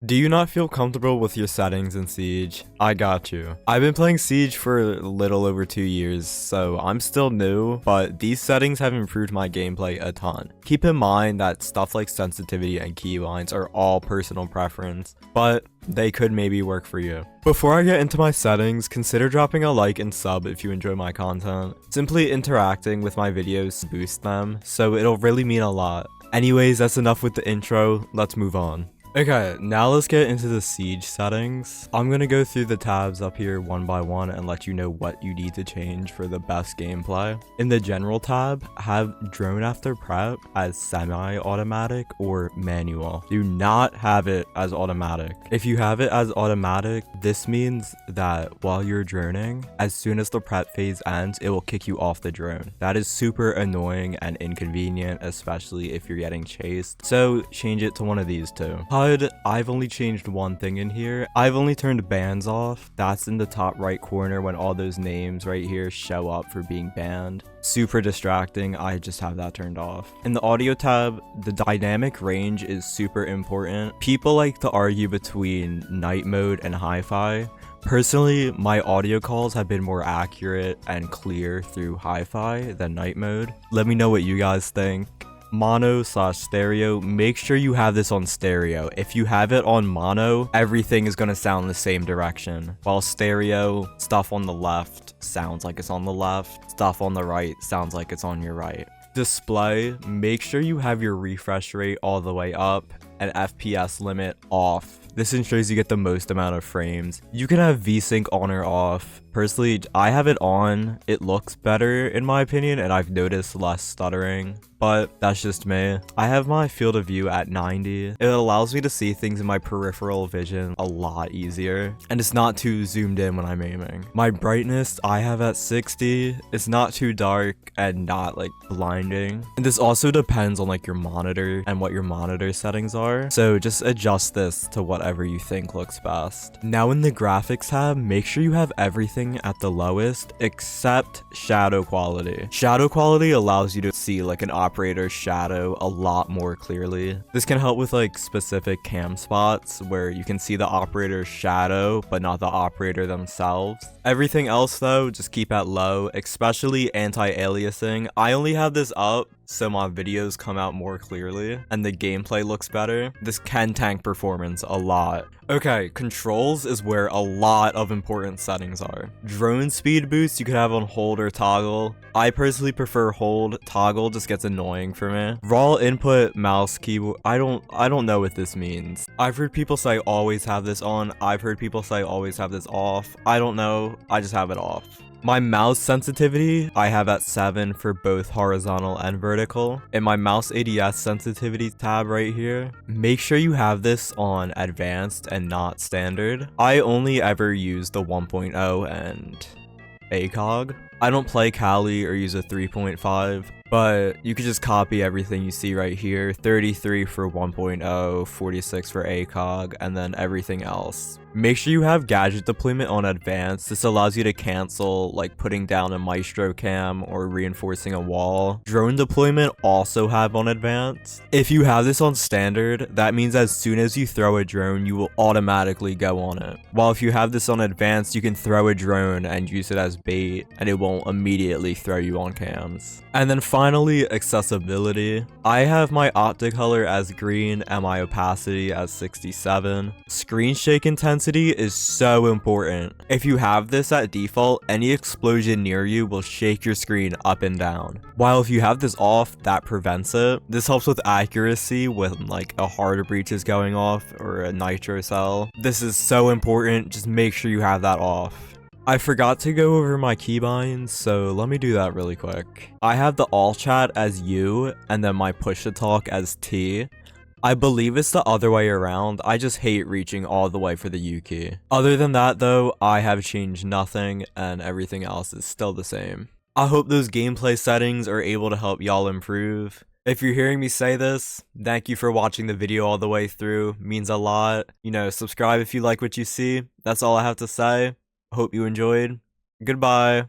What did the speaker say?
Do you not feel comfortable with your settings in Siege? I got you. I've been playing Siege for a little over 2 years, so I'm still new, but these settings have improved my gameplay a ton. Keep in mind that stuff like sensitivity and keybinds are all personal preference, but they could maybe work for you. Before I get into my settings, consider dropping a like and sub if you enjoy my content. Simply interacting with my videos boosts them, so it'll really mean a lot. Anyways, that's enough with the intro, let's move on. Okay, now let's get into the Siege settings. I'm gonna go through the tabs up here one by one and let you know what you need to change for the best gameplay. In the general tab, have drone after prep as semi-automatic or manual. Do not have it as automatic. If you have it as automatic, this means that while you're droning, as soon as the prep phase ends, it will kick you off the drone. That is super annoying and inconvenient, especially if you're getting chased. So change it to one of these two. HUD, I've only changed one thing in here. I've only turned bans off. That's in the top right corner when all those names right here show up for being banned. Super distracting. I just have that turned off. In the audio tab, the dynamic range is super important. People like to argue between night mode and hi-fi. Personally, my audio calls have been more accurate and clear through hi-fi than night mode. Let me know what you guys think. Mono/stereo, make sure you have this on stereo. If you have it on mono, everything is going to sound the same direction, while stereo, stuff on the left sounds like it's on the left, stuff on the right sounds like it's on your right. Display, make sure you have your refresh rate all the way up and FPS limit off. This ensures you get the most amount of frames. You can have VSync on or off. Personally, I have it on. It looks better in my opinion, and I've noticed less stuttering, but that's just me. I have my field of view at 90. It allows me to see things in my peripheral vision a lot easier, and it's not too zoomed in when I'm aiming. My brightness, I have at 60. It's not too dark and not like blinding. And this also depends on like your monitor and what your monitor settings are. So just adjust this to whatever you think looks best. Now in the graphics tab, make sure you have everything at the lowest except shadow quality. Shadow quality allows you to see like an operator's shadow a lot more clearly. This can help with like specific cam spots where you can see the operator's shadow but not the operator themselves. Everything else though, just keep at low, especially anti-aliasing. I only have this up so my videos come out more clearly and the gameplay looks better. This can tank performance a lot. Okay, controls is where a lot of important settings are. Drone speed boost you could have on hold or toggle. I personally prefer hold. Toggle just gets annoying for me. Raw input mouse keyboard, I don't know what this means. I've heard people say always have this on. I've heard people say always have this off. I don't know, I just have it off. My mouse sensitivity, I have at 7 for both horizontal and vertical. In my mouse ADS sensitivity tab right here, make sure you have this on advanced and not standard. I only ever use the 1.0 and ACOG. I don't play Kali or use a 3.5, but you could just copy everything you see right here. 33 for 1.0, 46 for ACOG, and then everything else. Make sure you have gadget deployment on advanced. This allows you to cancel like putting down a maestro cam or reinforcing a wall. Drone deployment also have on advanced. If you have this on standard, that means as soon as you throw a drone, you will automatically go on it. While if you have this on advanced, you can throw a drone and use it as bait and it won't immediately throw you on cams. And then finally, accessibility. I have my optic color as green and my opacity as 67. Screen shake intensity is so important. If you have this at default, any explosion near you will shake your screen up and down. While if you have this off, that prevents it. This helps with accuracy when like a hard breach is going off or a nitro cell. This is so important, just make sure you have that off. I forgot to go over my keybinds, so let me do that really quick. I have the all chat as U and then my push to talk as T. I believe it's the other way around. I just hate reaching all the way for the U key. Other than that though, I have changed nothing and everything else is still the same. I hope those gameplay settings are able to help y'all improve. If you're hearing me say this, thank you for watching the video all the way through. Means a lot. You know, subscribe if you like what you see. That's all I have to say. Hope you enjoyed. Goodbye.